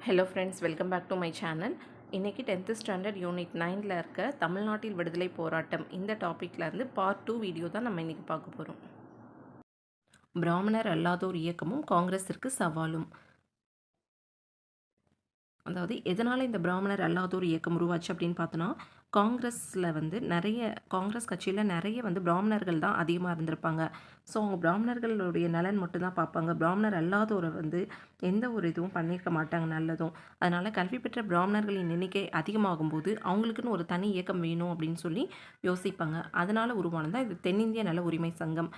Hello friends, welcome back to my channel. இன்றைக்கி 10th standard unit 9ல் இருக்க தமிழ்நாட்டில் விடுதலை போராட்டம் இந்த டாப்பிக்லேருந்து பார்ட் 2 வீடியோ தான் நம்ம இன்றைக்கி பார்க்க போகிறோம். பிராமணர் அல்லாதோர் இயக்கமும் காங்கிரஸிற்கு சவாலும். அதாவது எதனால் இந்த பிராமணர் அல்லாதோர் இயக்கம் உருவாச்சு அப்படின்னு பார்த்தோன்னா, காங்கிரஸில் காங்கிரஸ் கட்சியில் நிறைய பிராமணர்கள் தான் அதிகமாக இருந்திருப்பாங்க. ஸோ அவங்க பிராமணர்களுடைய நலன் மட்டும்தான் பார்ப்பாங்க. பிராமணர் அல்லாதோரை எந்த ஒரு இதுவும் பண்ணியிருக்க மாட்டாங்க நல்லதும். அதனால் கல்வி பெற்ற பிராமணர்களின் எண்ணிக்கை அதிகமாகும்போது அவங்களுக்குன்னு ஒரு தனி இயக்கம் வேணும் அப்படின்னு சொல்லி யோசிப்பாங்க. அதனால் உருவானதான் இது தென்னிந்திய நல உரிமை சங்கம்.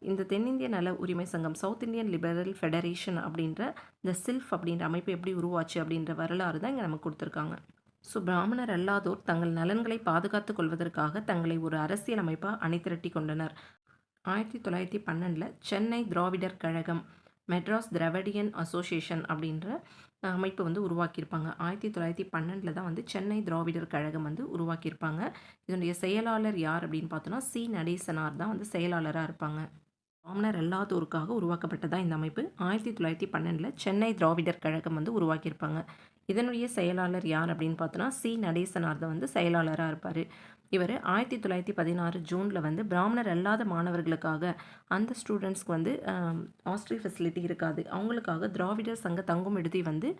இந்த தென்னிந்திய நல உரிமை சங்கம், சவுத் இந்தியன் லிபரல் ஃபெடரேஷன் அப்படின்ற இந்த சில்ஃப் அப்படின்ற அமைப்பு எப்படி உருவாச்சு அப்படின்ற வரலாறு தான் இங்கே நமக்கு கொடுத்துருக்காங்க. ஸோ பிராமணர் அல்லாதோர் தங்கள் நலன்களை பாதுகாத்து கொள்வதற்காக தங்களை ஒரு அரசியல் அமைப்பாக அணிதிரட்டி கொண்டனர். 1912 சென்னை திராவிடர் கழகம், மெட்ராஸ் திராவிடியன் அசோசியேஷன் அப்படின்ற அமைப்பு உருவாக்கியிருப்பாங்க. 1912 தான் சென்னை திராவிடர் கழகம் உருவாக்கியிருப்பாங்க. இதனுடைய செயலாளர் யார் அப்படின்னு பார்த்தோன்னா சி நடேசனார் தான் செயலாளராக இருப்பாங்க. பிராமணர் அல்லாதோருக்காக உருவாக்கப்பட்டதா இந்த அமைப்பு. 1912 சென்னை திராவிடர் கழகம் உருவாக்கியிருப்பாங்க. இதனுடைய செயலாளர் யார் அப்படின்னு பார்த்தோன்னா சி நடேசனார் தான் செயலாளராக இருப்பார். இவர் 1916 ஜூனில் பிராமணர் அல்லாத மாணவர்களுக்காக, அந்த ஸ்டூடெண்ட்ஸ்க்கு ஹாஸ்டல் ஃபெசிலிட்டி இருக்காது, அவங்களுக்காக திராவிடர் சங்க தங்கும் விடுதி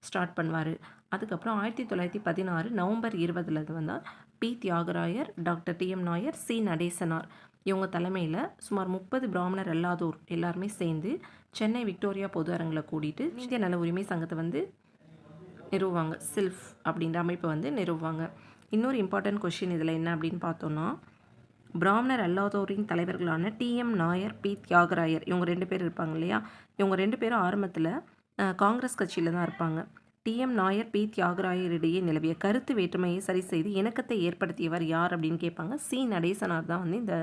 ஸ்டார்ட் பண்ணுவார். அதுக்கப்புறம் 1916 நவம்பர் 20 P Thyagarayar, doctor TM Nair, C Natesanar இவங்க தலைமையில் சுமார் 30 பிராமணர் அல்லாதோர் எல்லாருமே சேர்ந்து சென்னை விக்டோரியா பொது அரங்கில் கூட்டிட்டு இந்திய நல உரிமை சங்கத்தை நிறுவுவாங்க. சில்ஃப் அப்படின்ற அமைப்பை நிறுவுவாங்க. இன்னொரு இம்பார்ட்டன்ட் கொஷின் இதில் என்ன அப்படின்னு பார்த்தோன்னா, பிராமணர் அல்லாதோரின் தலைவர்களான டிஎம் நாயர், பி தியாகராயர் இவங்க 2 பேர் இருப்பாங்க இல்லையா. இவங்க 2 பேரும் ஆரம்பத்தில் காங்கிரஸ் கட்சியில் தான் இருப்பாங்க. டிஎம் நாயர், பி தியாகராயர் இடையே நிலவிய கருத்து வேற்றுமையை சரி செய்து இணக்கத்தை ஏற்படுத்தியவர் யார் அப்படின்னு கேட்பாங்க. சி நடேசனார் தான் இந்த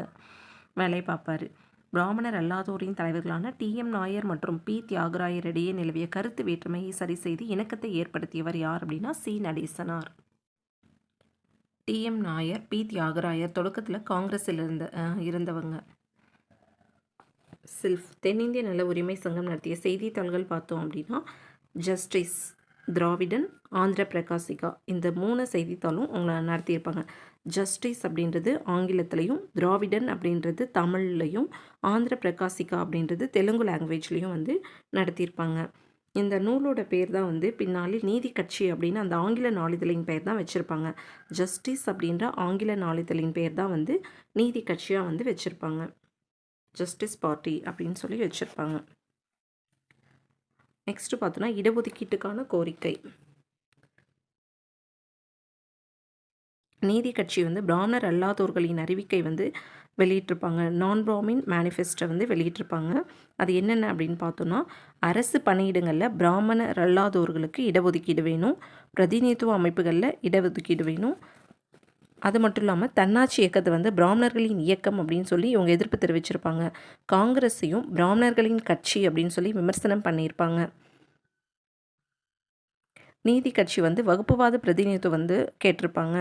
வேலையை பார்ப்பார். பிராமணர் அல்லாதோரின் தலைவர்களான டிஎம் நாயர் மற்றும் பி தியாகராயர் இடையே நிலவிய கருத்து வேற்றுமையை சரி செய்து இணக்கத்தை ஏற்படுத்தியவர் யார் அப்படின்னா C Natesanar. TM Nair, P Thyagarayar தொடக்கத்தில் காங்கிரஸில் இருந்தவங்க. சில்ஃப் தென்னிந்திய நல உரிமை சங்கம் நடத்திய செய்தித்தாள்கள் பார்த்தோம் அப்படின்னா ஜஸ்டிஸ், திராவிடன், ஆந்திர பிரகாசிகா இந்த 3 செய்தித்தாளும் அவங்க நடத்தியிருப்பாங்க. ஜஸ்டிஸ் அப்படின்றது ஆங்கிலத்திலையும், திராவிடன் அப்படின்றது தமிழ்லையும், ஆந்திர பிரகாசிகா அப்படின்றது தெலுங்கு லாங்குவேஜ்லேயும் நடத்தியிருப்பாங்க. இந்த நூலோட பேர் தான் பின்னாளில் நீதி கட்சி அப்படின்னு அந்த ஆங்கில நாளிதழின் பெயர் தான் வச்சுருப்பாங்க. ஜஸ்டிஸ் அப்படின்ற ஆங்கில நாளிதழின் பெயர் தான் நீதி கட்சியாக வச்சுருப்பாங்க. ஜஸ்டிஸ் பார்ட்டி அப்படின்னு சொல்லி வச்சுருப்பாங்க. நெக்ஸ்ட் பார்த்தோன்னா இடஒதுக்கீட்டுக்கான கோரிக்கை. நீதி கட்சி பிராமணர் அல்லாதோர்களின் அறிவிக்கை வெளியிட்டிருப்பாங்க. நான் பிராமின் மேனிஃபெஸ்டோ வெளியிட்டிருப்பாங்க. அது என்னென்ன அப்படின்னு பார்த்தோன்னா, அரசு பணியிடங்களில் பிராமணர் அல்லாதோர்களுக்கு இடஒதுக்கீடு வேணும், பிரதிநிதித்துவ அமைப்புகளில் இடஒதுக்கீடு வேணும். அது மட்டும் இல்லாமல் தன்னாட்சி இயக்கத்தை பிராமணர்களின் இயக்கம் அப்படின்னு சொல்லி இவங்க எதிர்ப்பு தெரிவிச்சிருப்பாங்க. காங்கிரஸையும் பிராமணர்களின் கட்சி அப்படின்னு சொல்லி விமர்சனம் பண்ணியிருப்பாங்க. நீதி கட்சி வகுப்புவாத பிரதிநிதித்துவம் கேட்டிருப்பாங்க.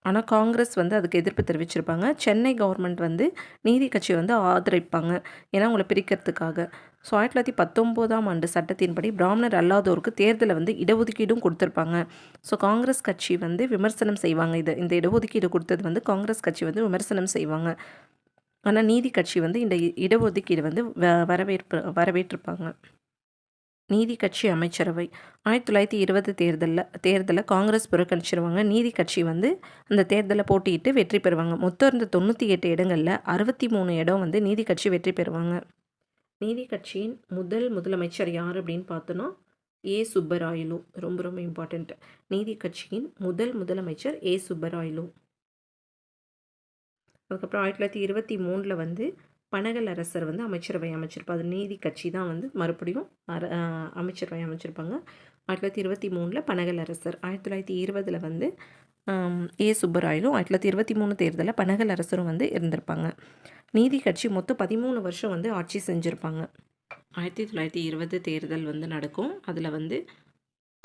ஆனால் காங்கிரஸ் அதுக்கு எதிர்ப்பு தெரிவிச்சிருப்பாங்க. சென்னை கவர்மெண்ட் நீதி கட்சி ஆதரிப்பாங்க, ஏன்னா அவங்களை பிரிக்கிறதுக்காக. ஸோ 1919ஆம் ஆண்டு சட்டத்தின்படி பிராமணர் அல்லாதோருக்கு தேர்தலில் இடஒதுக்கீடும் கொடுத்துருப்பாங்க. ஸோ காங்கிரஸ் கட்சி விமர்சனம் செய்வாங்க. இந்த இடஒதுக்கீடு கொடுத்தது காங்கிரஸ் கட்சி விமர்சனம் செய்வாங்க. ஆனால் நீதி கட்சி இந்த இடஒதுக்கீடு வரவேற்றிருப்பாங்க. நீதி கட்சி அமைச்சரவை 1920 தேர்தலில் காங்கிரஸ் புறக்கணிச்சிருவாங்க. நீதி கட்சி அந்த தேர்தலில் போட்டியிட்டு வெற்றி பெறுவாங்க. மொத்தம் இருந்த 98 இடங்களில் 63 இடம் நீதி கட்சி வெற்றி பெறுவாங்க. நீதி கட்சியின் முதலமைச்சர் யார் அப்படின்னு பார்த்தோன்னா ஏ சுப்பராயலு. ரொம்ப ரொம்ப இம்பார்ட்டண்ட். நீதி கட்சியின் முதலமைச்சர் ஏ சுப்பராயலு. அதுக்கப்புறம் 1923 பனகல் அரசர் அமைச்சரவை அமைச்சிருப்பார். அது நீதி கட்சி தான் மறுபடியும் அமைச்சரவை அமைச்சிருப்பாங்க. 1923 பனகல் அரசர். 1920 ஏ சுப்பராயலும், 1923 தேர்தலில் பனகல் அரசரும் இருந்திருப்பாங்க. நீதி கட்சி மொத்தம் 13 வருஷம் ஆட்சி செஞ்சுருப்பாங்க. 1920 தேர்தல் நடக்கும். அதில்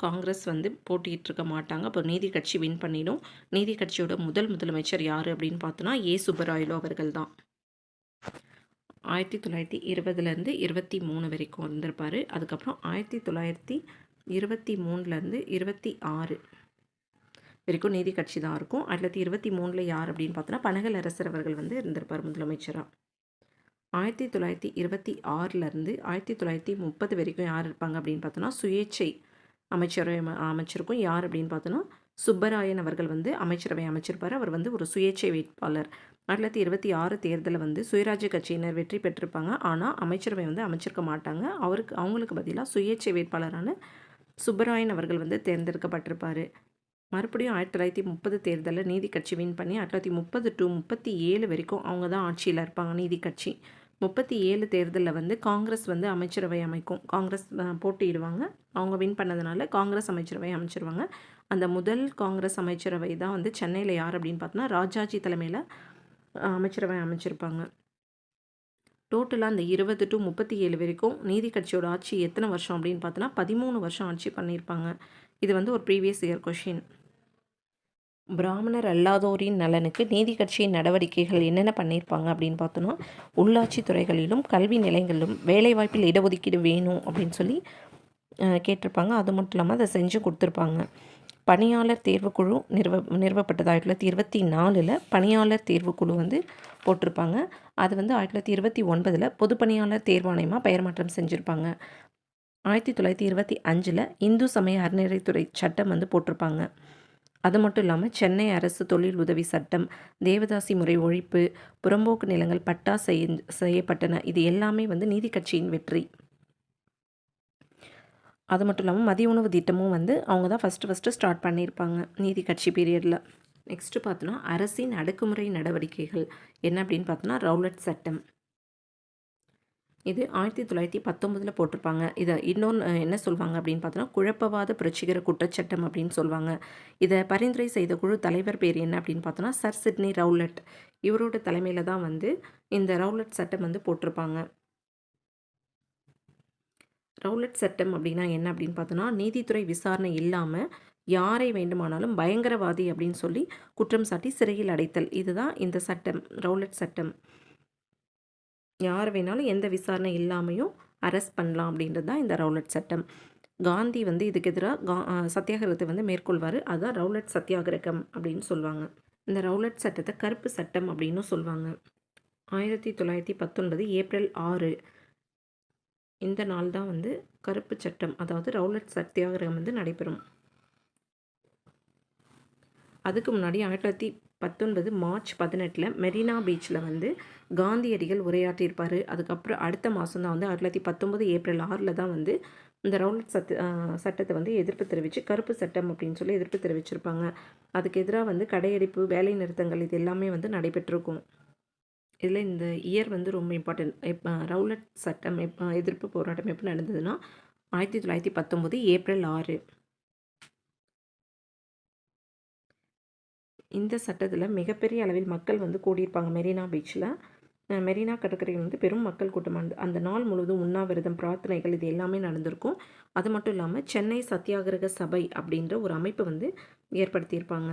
காங்கிரஸ் போட்டிகிட்டு மாட்டாங்க. அப்போ நீதி கட்சி வின் பண்ணிடும். நீதி கட்சியோட முதலமைச்சர் யார் அப்படின்னு பார்த்தோன்னா ஏ சுப்பராயலு அவர்கள் தான். 1920லேருந்து 23 வரைக்கும் இருந்திருப்பார். அதுக்கப்புறம் 1923லேருந்து 26 வரைக்கும் நீதி கட்சி தான் இருக்கும். 1923 யார் அப்படின்னு பார்த்தோன்னா பனகல் அரசர் அவர்கள் வந்து இருந்திருப்பார் முதலமைச்சராக. 1926லேருந்து 1930 வரைக்கும் யார் இருப்பாங்க அப்படின்னு பார்த்தோன்னா சுயேட்சை அமைச்சரவை அமைச்சிருக்கும். யார் அப்படின்னு பார்த்தோன்னா சுப்பராயன் அவர்கள் வந்து அமைச்சரவை அமைச்சிருப்பார். அவர் வந்து ஒரு சுயேட்சை வேட்பாளர். 1926 தேர்தலில் வந்து சுயராஜ்ய கட்சியினர் வெற்றி பெற்றிருப்பாங்க. ஆனால் அமைச்சரவை வந்து அமைச்சிருக்க மாட்டாங்க. அவங்களுக்கு பதிலாக சுயேட்சை வேட்பாளரான சுப்பராயன் அவர்கள் வந்து தேர்ந்தெடுக்கப்பட்டிருப்பார். மறுபடியும் 1930 தேர்தலில் நீதி கட்சி வின் பண்ணி 1930 to 37 வரைக்கும் அவங்க தான் ஆட்சியில் இருப்பாங்க. நீதி கட்சி 37 தேர்தலில் வந்து காங்கிரஸ் வந்து அமைச்சரவை அமைக்கும். காங்கிரஸ் போட்டியிடுவாங்க. அவங்க வின் பண்ணதுனால காங்கிரஸ் அமைச்சரவை அமைச்சிருவாங்க. அந்த முதல் காங்கிரஸ் அமைச்சரவை தான் வந்து சென்னையில் யார் அப்படின்னு பார்த்தோன்னா ராஜாஜி தலைமையில் அமைச்சரவை அமைச்சிருப்பாங்க. டோட்டலாக அந்த 20 to 37 வரைக்கும் நீதி கட்சியோட ஆட்சி எத்தனை வருஷம் அப்படின்னு பார்த்தோன்னா 13 வருஷம் ஆட்சி பண்ணியிருப்பாங்க. இது வந்து ஒரு ப்ரீவியஸ் இயர் கொஷின். பிராமணர் அல்லாதோரின் நலனுக்கு நீதி கட்சியின் நடவடிக்கைகள் என்னென்ன பண்ணியிருப்பாங்க அப்படின்னு பார்த்தோன்னா உள்ளாட்சி துறைகளிலும் கல்வி நிலையங்களிலும் வேலைவாய்ப்பில் இடஒதுக்கீடு வேணும் அப்படின்னு சொல்லி கேட்டிருப்பாங்க. அது மட்டும் இல்லாமல் அதை செஞ்சு கொடுத்துருப்பாங்க. பணியாளர் தேர்வுக்குழு நிறுவப்பட்டது 1924 பணியாளர் தேர்வுக்குழு வந்து போட்டிருப்பாங்க. அது வந்து 1929 பொது பணியாளர் தேர்வாணையமாக பெயர் மாற்றம் செஞ்சுருப்பாங்க. 1925 இந்து சமய அறநிலைத்துறை சட்டம் வந்து போட்டிருப்பாங்க. அது மட்டும் இல்லாமல் சென்னை அரசு தொழில் உதவி சட்டம், தேவதாசி முறை ஒழிப்பு, புறம்போக்கு நிலங்கள் பட்டா செய்யப்பட்டன. இது எல்லாமே வந்து நீதி கட்சியின் வெற்றி. அது மட்டும் இல்லாமல் மதிய உணவு திட்டமும் வந்து அவங்க தான் ஃபஸ்ட்டு ஸ்டார்ட் பண்ணியிருப்பாங்க நீதி கட்சி பீரியடில். நெக்ஸ்ட்டு பார்த்தோன்னா அரசின் அடக்குமுறை நடவடிக்கைகள் என்ன அப்படின்னு பார்த்தோன்னா ரவுலட் சட்டம். இது 1919 போட்டிருப்பாங்க. இதை இன்னொன்று என்ன சொல்லுவாங்க அப்படின்னு பார்த்தோன்னா குழப்பவாத புரட்சிகர குற்றச்சட்டம் அப்படின்னு சொல்லுவாங்க. இதை பரிந்துரை செய்த குழு தலைவர் பேர் என்ன அப்படின்னு பார்த்தோன்னா சர் சிட்னி ரவுலட். இவரோட தலைமையில் தான் வந்து இந்த ரவுலட் சட்டம் வந்து போட்டிருப்பாங்க. ரவுலட் சட்டம் அப்படின்னா என்ன அப்படின்னு பார்த்தோன்னா நீதித்துறை விசாரணை இல்லாமல் யாரை வேண்டுமானாலும் பயங்கரவாதி அப்படின்னு சொல்லி குற்றம் சாட்டி சிறையில் அடைத்தல். இதுதான் இந்த சட்டம், ரவுலட் சட்டம். யார் வேணாலும் எந்த விசாரணை இல்லாமையும் அரெஸ்ட் பண்ணலாம் அப்படின்றது தான் இந்த ரவுலட் சட்டம். காந்தி வந்து இதுக்கு எதிராக சத்தியாகிரகத்தை வந்து மேற்கொள்வார். அதுதான் ரவுலட் சத்தியாகிரகம் அப்படின்னு சொல்லுவாங்க. இந்த ரவுலட் சட்டத்தை கருப்பு சட்டம் அப்படின்னு சொல்லுவாங்க. 1919 ஏப்ரல் 6 இந்த நாள் தான் வந்து கருப்பு சட்டம், அதாவது ரவுலட் சத்தியாகிரகம் வந்து நடைபெறும். அதுக்கு முன்னாடி 1919 மார்ச் 18 மெரினா பீச்சில் வந்து காந்தியடிகள் உரையாற்றியிருப்பார். அதுக்கப்புறம் அடுத்த மாதம் தான் வந்து 1919 ஏப்ரல் 6 தான் வந்து இந்த ரவுலட் சட்டத்தை வந்து எதிர்ப்பு தெரிவித்து கருப்பு சட்டம் அப்படின்னு சொல்லி எதிர்ப்பு தெரிவிச்சிருப்பாங்க. அதுக்கு எதிராக வந்து கடையடைப்பு, வேலை நிறுத்தங்கள் இது எல்லாமே வந்து நடைபெற்றிருக்கும். இதில் இந்த இயர் வந்து ரொம்ப இம்பார்ட்டன்ட். ரவுலட் சட்டம் எதிர்ப்பு போராட்டம் எப்போ நடந்ததுன்னா 1919 ஏப்ரல் 6. இந்த சட்டத்தில் மிகப்பெரிய அளவில் மக்கள் வந்து கூடியிருப்பாங்க மெரினா பீச்சில். மெரினா கடற்கரையில் வந்து பெரும் மக்கள் கூட்டமானது. அந்த நாள் முழுவதும் உண்ணாவிரதம், பிரார்த்தனைகள் இது எல்லாமே நடந்திருக்கும். அது மட்டும் இல்லாமல் சென்னை சத்தியாகிரக சபை அப்படின்ற ஒரு அமைப்பு வந்து ஏற்படுத்தியிருப்பாங்க.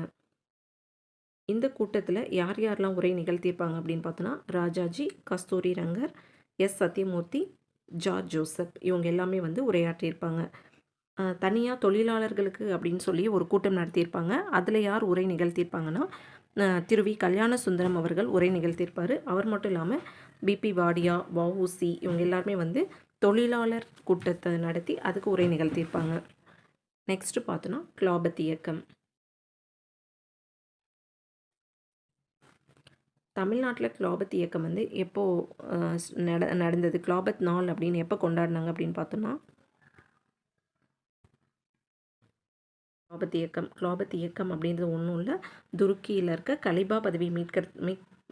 இந்த கூட்டத்தில் யார் யாரெல்லாம் உரை நிகழ்த்தியிருப்பாங்க அப்படின்னு பார்த்தோன்னா ராஜாஜி, கஸ்தூரி Rangar, S Sathyamoorthy, George Joseph இவங்க எல்லாமே வந்து உரையாற்றியிருப்பாங்க. தனியாக தொழிலாளர்களுக்கு அப்படின்னு சொல்லி ஒரு கூட்டம் நடத்தியிருப்பாங்க. அதில் யார் உரை நிகழ்த்தியிருப்பாங்கன்னா திரு வி. கல்யாண சுந்தரம் அவர்கள் உரை நிகழ்த்தியிருப்பார். அவர் மட்டும் இல்லாமல் பிபி வாடியா, வஉசி இவங்க எல்லாருமே வந்து தொழிலாளர் கூட்டத்தை நடத்தி அதுக்கு உரை நிகழ்த்தியிருப்பாங்க. நெக்ஸ்ட்டு பார்த்தோன்னா கிளாபத் இயக்கம். தமிழ்நாட்டில் கிளாபத் இயக்கம் வந்து எப்போது நடந்தது, கிளாபத் நாள் அப்படின்னு எப்போ கொண்டாடினாங்க அப்படின்னு பார்த்தோன்னா கிளாபத் இயக்கம் அப்படின்றது ஒன்றும் இல்லை, துருக்கியில் இருக்க கலிபா பதவி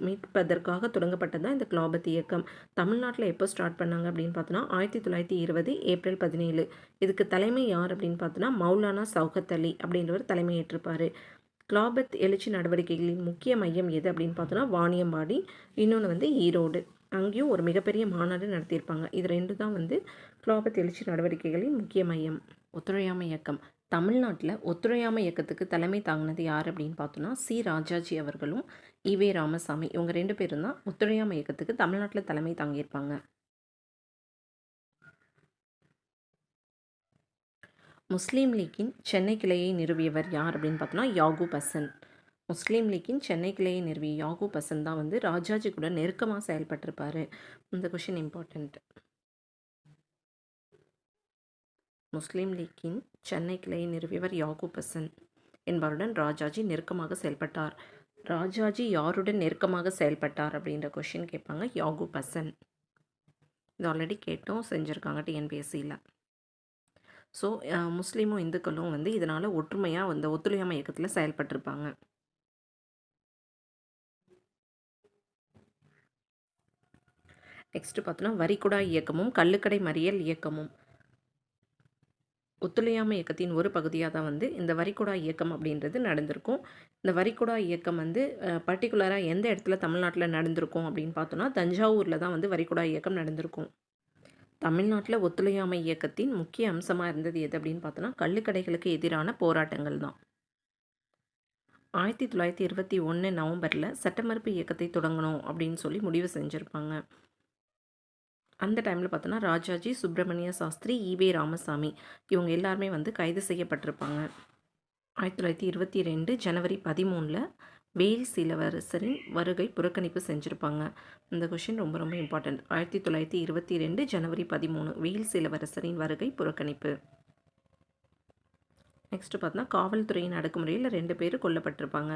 மீட்பதற்காக தொடங்கப்பட்டது தான் இந்த கிளாபத் இயக்கம். தமிழ்நாட்டில் எப்போ ஸ்டார்ட் பண்ணாங்க அப்படின்னு பார்த்தோன்னா 1920 ஏப்ரல் 17. இதுக்கு தலைமை யார் அப்படின்னு பார்த்தோன்னா மௌலானா சௌகத் அலி அப்படின்றவர் தலைமை ஏற்றிருப்பார். கிளாபத் எழுச்சி நடவடிக்கைகளின் முக்கிய மையம் எது அப்படின்னு பார்த்தோன்னா வாணியம்பாடி, இன்னொன்று வந்து ஈரோடு. அங்கேயும் ஒரு மிகப்பெரிய மாநாடு நடத்தியிருப்பாங்க. இது ரெண்டு தான் வந்து கிளாபத் எழுச்சி நடவடிக்கைகளின் முக்கிய மையம். ஒத்துழையாமை இயக்கம். தமிழ்நாட்டில ஒத்துழையாமை இயக்கத்துக்கு தலைமை தாங்கினது யார் அப்படின்னு பார்த்தோம்னா, ராஜாஜி அவர்களும், ஈவே ராமசாமி இவங்க 2 பேரும் தான் ஒத்துழையாமை இயக்கத்துக்கு தமிழ்நாட்டில தலைமை தாங்கியிருப்பாங்க. முஸ்லீம் லீக்கின் சென்னை கிளையை நிறுவியவர் யார் அப்படின்னு பார்த்தோம்னா, யாகூப் ஹசன். முஸ்லீம் லீக்கின் சென்னை கிளையை நிறுவிய யாகூப் ஹசன் தான் வந்து ராஜாஜி கூட நெருக்கமாக செயல்பட்டிருப்பாரு. இந்த கொஷின் இம்பார்ட்டன்ட். முஸ்லீம் லீக்கின் சென்னை கிளையை நிறுவியவர் யாகூப் ஹசன் என்பவருடன் ராஜாஜி நெருக்கமாக செயல்பட்டார். ராஜாஜி யாருடன் நெருக்கமாக செயல்பட்டார் அப்படின்ற கொஷின் கேட்பாங்க. யாகூப் ஹசன். இது ஆல்ரெடி கேட்டோம், செஞ்சுருக்காங்க டிஎன்பிஎஸ்சியில். ஸோ முஸ்லீமும் இந்துக்களும் வந்து இதனால் ஒற்றுமையாக வந்து ஒத்துழையாமை இயக்கத்தில் செயல்பட்டிருப்பாங்க. நெக்ஸ்ட் பார்த்தோன்னா, வரிகுடா இயக்கமும் கள்ளுக்கடை மறியல் இயக்கமும் ஒத்துழையாமை இயக்கத்தின் ஒரு பகுதியாக தான் வந்து இந்த வரிகுடா இயக்கம் அப்படின்றது நடந்திருக்கும். இந்த வரிகுடா இயக்கம் வந்து பர்டிகுலராக எந்த இடத்துல தமிழ்நாட்டில் நடந்திருக்கும் அப்படின்னு பார்த்தோன்னா, தஞ்சாவூரில் தான் வந்து வரிகுடா இயக்கம் நடந்திருக்கும். தமிழ்நாட்டில் ஒத்துழையாமை இயக்கத்தின் முக்கிய அம்சமாக இருந்தது எது அப்படின்னு பார்த்தோன்னா, கள்ளுக்கடைகளுக்கு எதிரான போராட்டங்கள் தான். 1921 நவம்பரில் சட்ட மறுப்பு இயக்கத்தை தொடங்கணும் அப்படின்னு சொல்லி முடிவு செஞ்சுருப்பாங்க. அந்த டைமில் பார்த்தோன்னா, ராஜாஜி, சுப்பிரமணிய சாஸ்திரி, ஈவே ராமசாமி இவங்க எல்லாருமே வந்து கைது செய்யப்பட்டிருப்பாங்க. 1922 ஜனவரி 13 வேல்ஸ் இளவரசரின் வருகை புறக்கணிப்பு செஞ்சுருப்பாங்க. இந்த கொஷின் ரொம்ப ரொம்ப இம்பார்ட்டன்ட். 1922 ஜனவரி 13 வேல்ஸ் இளவரசரின் வருகை புறக்கணிப்பு. நெக்ஸ்ட்டு பார்த்தோன்னா, காவல்துறையின் அடக்குமுறையில் 2 பேர் கொல்லப்பட்டிருப்பாங்க.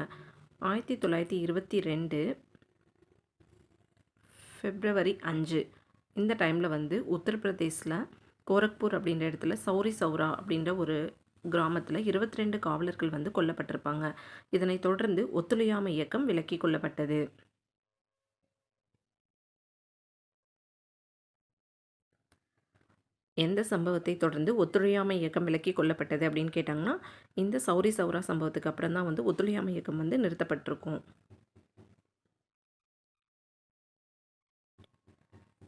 1922 பிப்ரவரி 5 இந்த டைமில் வந்து உத்தரப்பிரதேசில் கோரக்பூர் அப்படின்ற இடத்துல சௌரி சௌரா அப்படின்ற ஒரு கிராமத்தில் 22 காவலர்கள் வந்து கொல்லப்பட்டிருப்பாங்க. இதனைத் தொடர்ந்து ஒத்துழையாமை இயக்கம் விலக்கி கொள்ளப்பட்டது. எந்த சம்பவத்தை தொடர்ந்து ஒத்துழையாமை இயக்கம் விலக்கி கொள்ளப்பட்டது அப்படின்னு கேட்டாங்கன்னா, இந்த சௌரி சௌரா சம்பவத்துக்கு அப்புறம் தான் வந்து ஒத்துழையாமை இயக்கம் வந்து நிறுத்தப்பட்டிருக்கும்.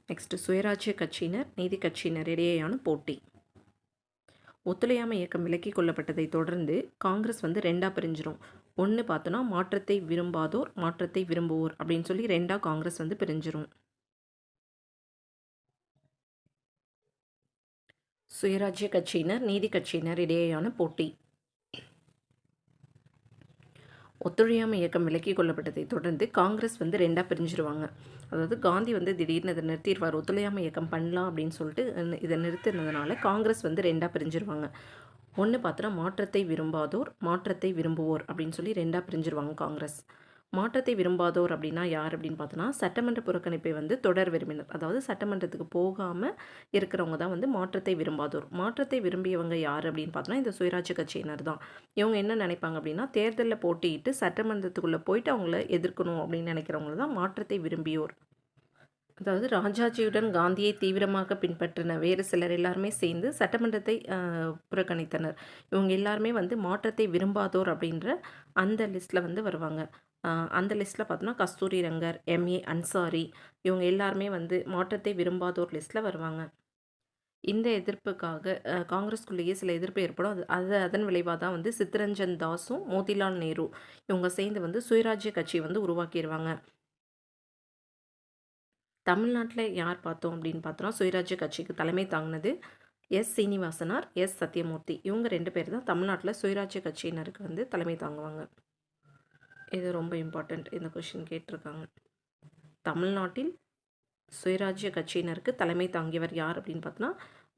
நெக்ஸ்ட், சுயராஜ்ய கட்சியினர் நீதி கட்சியினர் இடையேயான போட்டி. ஒத்துழையாமை இயக்கம் விலக்கி கொள்ளப்பட்டதை தொடர்ந்து காங்கிரஸ் வந்து 2ஆக பிரிஞ்சிரும். ஒன்று பார்த்தோன்னா, மாற்றத்தை விரும்பாதோர், மாற்றத்தை விரும்புவோர் அப்படின்னு சொல்லி 2ஆக காங்கிரஸ் வந்து பிரிஞ்சிரும். சுயராஜ்ய கட்சியினர் நீதி கட்சியினர் இடையேயான போட்டி. ஒத்துழையாமை இயக்கம் விலக்கி கொள்ளப்பட்டதை தொடர்ந்து காங்கிரஸ் வந்து 2ஆக பிரிஞ்சிருவாங்க. அதாவது காந்தி வந்து திடீர்னு இதை நிறுத்திடுவார். ஒத்துழையாமை இயக்கம் பண்ணலாம் அப்படின்னு சொல்லிட்டு இதை நிறுத்தினதுனால காங்கிரஸ் வந்து 2ஆக பிரிஞ்சிருவாங்க. ஒன்று பார்த்தோன்னா, மாற்றத்தை விரும்பாதோர், மாற்றத்தை விரும்புவோர் அப்படின்னு சொல்லி 2ஆக பிரிஞ்சிருவாங்க காங்கிரஸ். மாற்றத்தை விரும்பாதோர் அப்படின்னா யார் அப்படின்னு பார்த்தோன்னா, சட்டமன்ற புறக்கணிப்பை வந்து தொடர் விரும்பினர். அதாவது சட்டமன்றத்துக்கு போகாமல் இருக்கிறவங்க தான் வந்து மாற்றத்தை விரும்பாதோர். மாற்றத்தை விரும்பியவங்க யார் அப்படின்னு பார்த்தோன்னா, இந்த சுயராஜ்ய கட்சியினர் தான். இவங்க என்ன நினைப்பாங்க அப்படின்னா, தேர்தலில் போட்டியிட்டு சட்டமன்றத்துக்குள்ளே போயிட்டு அவங்கள எதிர்க்கணும் அப்படின்னு நினைக்கிறவங்க தான் மாற்றத்தை விரும்பியோர். அதாவது ராஜாஜியுடன் காந்தியை தீவிரமாக பின்பற்றின வேறு சிலர் எல்லாருமே சேர்ந்து சட்டமன்றத்தை புறக்கணித்தனர். இவங்க எல்லாருமே வந்து மாற்றத்தை விரும்பாதோர் அப்படின்ற அந்த லிஸ்ட்டில் வந்து வருவாங்க. அந்த லிஸ்ட்டில் பார்த்தோன்னா, கஸ்தூரி ரங்கர், எம்ஏ அன்சாரி இவங்க எல்லாருமே வந்து மாற்றத்தை விரும்பாதோர் லிஸ்ட்டில் வருவாங்க. இந்த எதிர்ப்புக்காக காங்கிரஸ்குள்ளேயே சில எதிர்ப்பு ஏற்படும். அதன் விளைவாக தான் வந்து சித்தரஞ்சன் தாஸும் மோதிலால் நேரு இவங்க சேர்ந்து வந்து சுயராஜ்ய கட்சியை வந்து உருவாக்கிடுவாங்க. தமிழ்நாட்டில் யார் பார்த்தோம் அப்படின்னு பார்த்தோன்னா, சுயராஜ்ய கட்சிக்கு தலைமை தாங்கினது சீனிவாசனார், சத்யமூர்த்தி இவங்க 2 பேர் தான் தமிழ்நாட்டில் சுயராஜ்ய கட்சியினருக்கு வந்து தலைமை தாங்குவாங்க. இது ரொம்ப இம்பார்ட்டண்ட். இந்த கொஷின் கேட்டிருக்காங்க. தமிழ்நாட்டில் சுயராஜ்ய கட்சியினருக்கு தலைமை தாங்கியவர் யார் அப்படின்னு பார்த்தோன்னா,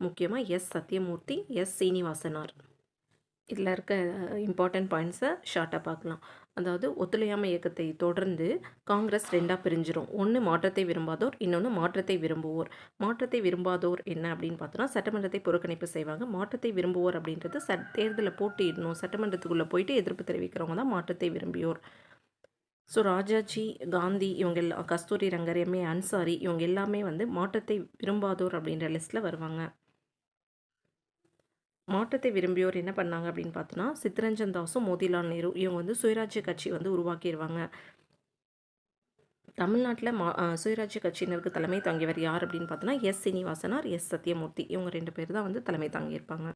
முக்கியமாக சத்யமூர்த்தி, சீனிவாசனார். இதில் இருக்க இம்பார்ட்டன்ட் பாயிண்ட்ஸை ஷார்ட்டாக பார்க்கலாம். அதாவது ஒத்துழையாமை இயக்கத்தை தொடர்ந்து காங்கிரஸ் 2ஆக பிரிஞ்சிரும். ஒன்று மாற்றத்தை விரும்பாதோர், இன்னொன்று மாற்றத்தை விரும்புவோர். மாற்றத்தை விரும்பாதோர் என்ன அப்படின்னு பார்த்தோன்னா, சட்டமன்றத்தை புறக்கணிப்பு செய்வாங்க. மாற்றத்தை விரும்புவோர் அப்படின்றது தேர்தலில் போட்டியிடணும், சட்டமன்றத்துக்குள்ளே போயிட்டு எதிர்ப்பு தெரிவிக்கிறவங்க தான் மாற்றத்தை விரும்பியோர். ஸோ ராஜாஜி, காந்தி இவங்க எல்லாம், கஸ்தூரி ரங்கர், எம்ஏ அன்சாரி இவங்க எல்லாமே வந்து மாற்றத்தை விரும்பாதோர் அப்படின்ற லிஸ்ட்டில் வருவாங்க. மாற்றத்தை விரும்பியோர் என்ன பண்ணாங்க அப்படின்னு பார்த்தோன்னா, சித்தரஞ்சன் தாஸும் மோதிலால் நேரு இவங்க வந்து சுயராஜ்ய கட்சி வந்து உருவாக்கிடுவாங்க. தமிழ்நாட்டில் சுயராஜ்ய கட்சியினருக்கு தலைமை தாங்கியவர் யார் அப்படின்னு பார்த்தோன்னா, சீனிவாசனார், சத்யமூர்த்தி இவங்க 2 பேர் தான் வந்து தலைமை தாங்கியிருப்பாங்க.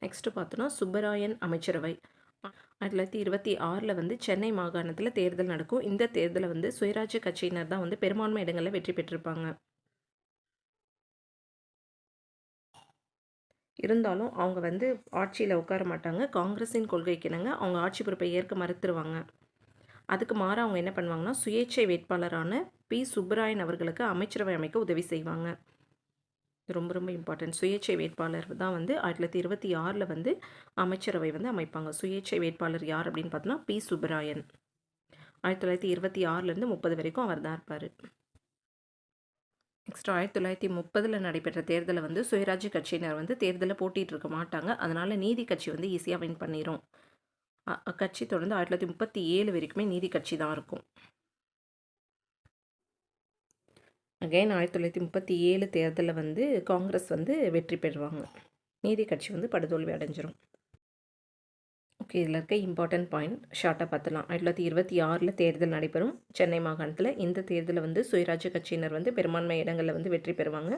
நெக்ஸ்ட்டு பார்த்தோன்னா சுப்பராயன் அமைச்சரவை. 1926 வந்து சென்னை மாகாணத்தில் தேர்தல் நடக்கும். இந்த தேர்தலில் வந்து சுயராஜ்ய கட்சியினர் தான் வந்து பெரும்பான்மை இடங்களில் வெற்றி பெற்றிருப்பாங்க. இருந்தாலும் அவங்க வந்து ஆட்சியில் உட்கார மாட்டாங்க. காங்கிரஸின் கொள்கைக்கு இணங்க அவங்க ஆட்சி பொறுப்பை ஏற்க மறுத்துருவாங்க. அதுக்கு மாறாக அவங்க என்ன பண்ணுவாங்கன்னா, சுயேட்சை வேட்பாளரான பி. சுப்பராயன் அவர்களுக்கு அமைச்சரவை அமைக்க உதவி செய்வாங்க. ரொம்ப ரொம்ப இம்பார்ட்டன்ட். சுயேட்சை வேட்பாளர் தான் வந்து 1926 வந்து அமைச்சரவை வந்து அமைப்பாங்க. சுயேட்சை வேட்பாளர் யார் அப்படின்னு பார்த்தோன்னா பி. சுப்பராயன். 1926லேருந்து 30 வரைக்கும் அவர் தான் இருப்பார். நெக்ஸ்ட் 1930 நடைபெற்ற தேர்தலில் வந்து சுயராஜ்ய கட்சியினர் வந்து தேர்தலில் போட்டிட்டு இருக்க மாட்டாங்க. அதனால நீதி கட்சி வந்து ஈஸியாக வின் பண்ணிடும். கட்சி தொடர்ந்து 1937 வரைக்குமே நீதி கட்சி தான் இருக்கும். அகைன் 1937 தேர்தலில் வந்து காங்கிரஸ் வந்து வெற்றி பெறுவாங்க. நீதி கட்சி வந்து படுதோல்வி அடைஞ்சிரும். ஓகே, இதில் இருக்க இம்பார்ட்டன்ட் பாயிண்ட் ஷார்ட்டாக பார்த்துலாம். 1926 தேர்தல் நடைபெறும் சென்னை மாகாணத்தில். இந்த தேர்தலில் வந்து சுயராஜ்ய கட்சியினர் வந்து பெரும்பான்மை இடங்களில் வந்து வெற்றி பெறுவாங்க.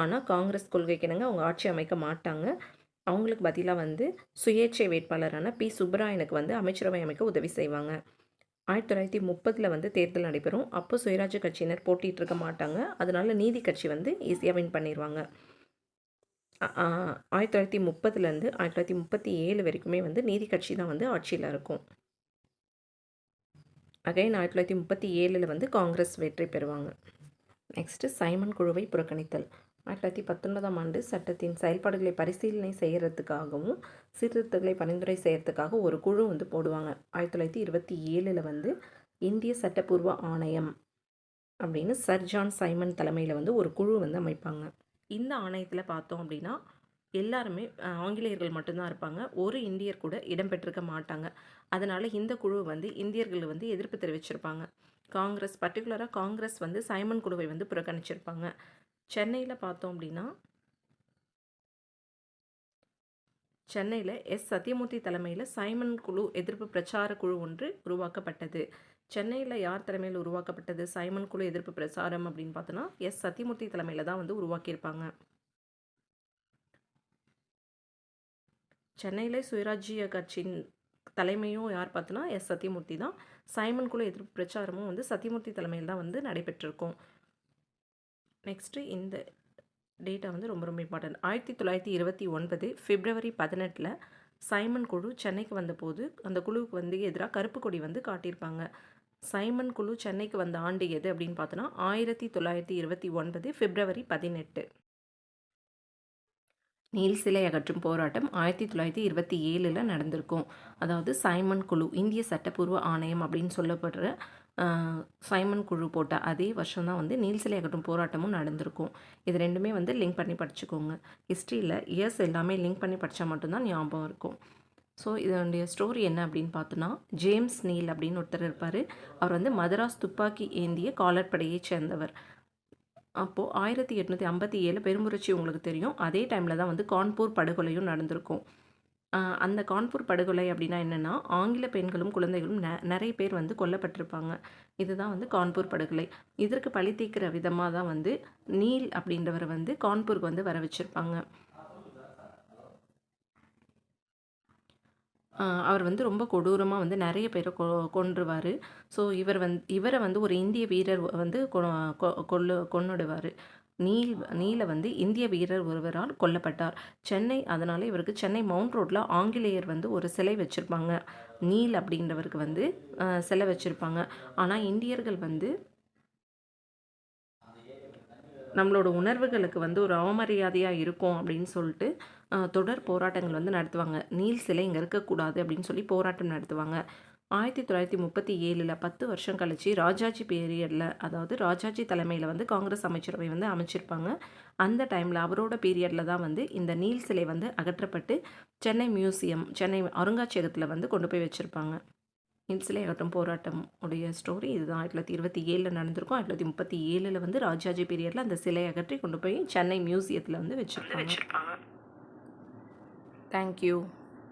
ஆனால் காங்கிரஸ் கொள்கைக்கு இணங்க அவங்க ஆட்சி அமைக்க மாட்டாங்க. அவங்களுக்கு பதிலாக வந்து சுயேட்சை வேட்பாளரான பி. சுப்பராயனுக்கு வந்து அமைச்சரவை அமைக்க உதவி செய்வாங்க. 1930 வந்து தேர்தல் நடைபெறும். அப்போ சுயராஜ்ய கட்சியினர் போட்டிட்டு இருக்க மாட்டாங்க. அதனால நீதி கட்சி வந்து ஈஸியாக வின் பண்ணிடுவாங்க. 1930லேருந்து 1937 வரைக்குமே வந்து நீதி கட்சி தான் வந்து ஆட்சியில் இருக்கும். அகைன் 1937 வந்து காங்கிரஸ் வெற்றி பெறுவாங்க. நெக்ஸ்ட்டு சைமன் குழுவை புறக்கணித்தல். 1919ஆம் ஆண்டு சட்டத்தின் செயல்பாடுகளை பரிசீலனை செய்கிறதுக்காகவும் சீர்திருத்தங்களை பரிந்துரை செய்கிறதுக்காக ஒரு குழு வந்து போடுவாங்க. 1927 வந்து இந்திய சட்டப்பூர்வ ஆணையம் அப்படின்னு சர் ஜான் சைமன் தலைமையில் வந்து ஒரு குழு வந்து அமைப்பாங்க. இந்த ஆணையத்தில் பார்த்தோம் அப்படின்னா எல்லாருமே ஆங்கிலேயர்கள் மட்டும்தான் இருப்பாங்க. ஒரு இந்தியர் கூட இடம்பெற்றிருக்க மாட்டாங்க. அதனால் இந்த குழு வந்து இந்தியர்கள் வந்து எதிர்ப்பு தெரிவிச்சிருப்பாங்க. பர்டிகுலராக காங்கிரஸ் வந்து சைமன் குழுவை வந்து புறக்கணிச்சிருப்பாங்க. சென்னையில் பார்த்தோம் அப்படின்னா சென்னையில் எஸ். சத்தியமூர்த்தி தலைமையில் சைமன் குழு எதிர்ப்பு பிரச்சார குழு ஒன்று உருவாக்கப்பட்டது. சென்னையில் யார் தலைமையில் உருவாக்கப்பட்டது சைமன் குழு எதிர்ப்பு பிரச்சாரம் அப்படின்னு பார்த்தோன்னா எஸ். சத்தியமூர்த்தி தலைமையில் தான் வந்து உருவாக்கியிருப்பாங்க. சென்னையில் சுயராஜ்ய கட்சியின் தலைமையும் யார் பார்த்தோன்னா எஸ். சத்தியமூர்த்தி தான். சைமன் குழு எதிர்ப்பு பிரச்சாரமும் வந்து சத்தியமூர்த்தி தலைமையில் தான் வந்து நடைபெற்றிருக்கும். நெக்ஸ்ட்டு இந்த டேட்டா வந்து ரொம்ப ரொம்ப இம்பார்ட்டன்ட். 1929 பிப்ரவரி 18 சைமன் குழு சென்னைக்கு வந்தபோது அந்த குழுவுக்கு வந்து எதிராக கருப்பு கொடி வந்து காட்டியிருப்பாங்க. சைமன் குழு சென்னைக்கு வந்த ஆண்டு எது அப்படின்னு பார்த்தோன்னா 1929 பிப்ரவரி 18. நீல் சிலை அகற்றும் போராட்டம் 1927 நடந்திருக்கும். அதாவது சைமன் குழு இந்திய சட்டப்பூர்வ ஆணையம் அப்படின்னு சொல்லப்படுற சைமன் குழு போட்ட அதே வருஷம் தான் வந்து நீல் சிலை அகற்றும் போராட்டமும் நடந்திருக்கும். இது ரெண்டுமே வந்து லிங்க் பண்ணி படிச்சுக்கோங்க. ஹிஸ்ட்ரியில் இயர்ஸ் எல்லாமே லிங்க் பண்ணி படித்தா மட்டும்தான் ஞாபகம் இருக்கும். ஸோ இதனுடைய ஸ்டோரி என்ன அப்படின்னு பார்த்தோன்னா ஜேம்ஸ் நீல் அப்படின்னு ஒருத்தர் இருப்பார். அவர் வந்து மதராஸ் துப்பாக்கி ஏந்திய காலற்படையை சேர்ந்தவர். அப்போது 1857 பெரும்புரட்சி உங்களுக்கு தெரியும். அதே டைமில் தான் வந்து கான்பூர் படுகொலையும் நடந்திருக்கும். அந்த கான்பூர் படுகொலை அப்படின்னா என்னென்னா ஆங்கில பெண்களும் குழந்தைகளும் நிறைய பேர் வந்து கொல்லப்பட்டிருப்பாங்க. இதுதான் வந்து கான்பூர் படுகொலை. இதற்கு பழி தீர்க்கிற விதமாக தான் வந்து நீல் அப்படின்றவரை வந்து கான்பூருக்கு வந்து வர வச்சுருப்பாங்க. அவர் வந்து ரொம்ப கொடூரமாக வந்து நிறைய பேரை கொன்றுவார். ஸோ இவரை வந்து ஒரு இந்திய வீரர் வந்து கொன்னுடுவார். நீல வந்து இந்திய வீரர் ஒருவரால் கொல்லப்பட்டார். அதனால் இவருக்கு சென்னை மவுண்ட் ரோட்டில் ஆங்கிலேயர் வந்து ஒரு சிலை வச்சுருப்பாங்க. நீல் அப்படின்றவருக்கு வந்து சிலை வச்சுருப்பாங்க. ஆனால் இந்தியர்கள் வந்து நம்மளோட உணர்வுகளுக்கு வந்து ஒரு அவமரியாதையாக இருக்கும் அப்படின்னு சொல்லிட்டு தொடர் போராட்டங்கள் வந்து நடத்துவாங்க. நீல் சிலை இங்கே இருக்கக்கூடாது அப்படின்னு சொல்லி போராட்டம் நடத்துவாங்க. 1937 10 வருஷம் கழிச்சு ராஜாஜி பீரியடில், அதாவது ராஜாஜி தலைமையில் வந்து காங்கிரஸ் அமைச்சரவை வந்து அமைச்சிருப்பாங்க. அந்த டைமில் அவரோட பீரியடில் தான் வந்து இந்த நீல் சிலை வந்து அகற்றப்பட்டு சென்னை அருங்காட்சியகத்தில் வந்து கொண்டு போய் வச்சுருப்பாங்க. நீல் சிலை அகற்றும் போராட்டம் உடைய ஸ்டோரி இதுதான். 1927 நடந்திருக்கும். 1937 வந்து ராஜாஜி பீரியடில் அந்த சிலை அகற்றி கொண்டு போய் சென்னை மியூசியத்தில் வந்து வச்சுருப்பாங்க. தேங்க்யூ.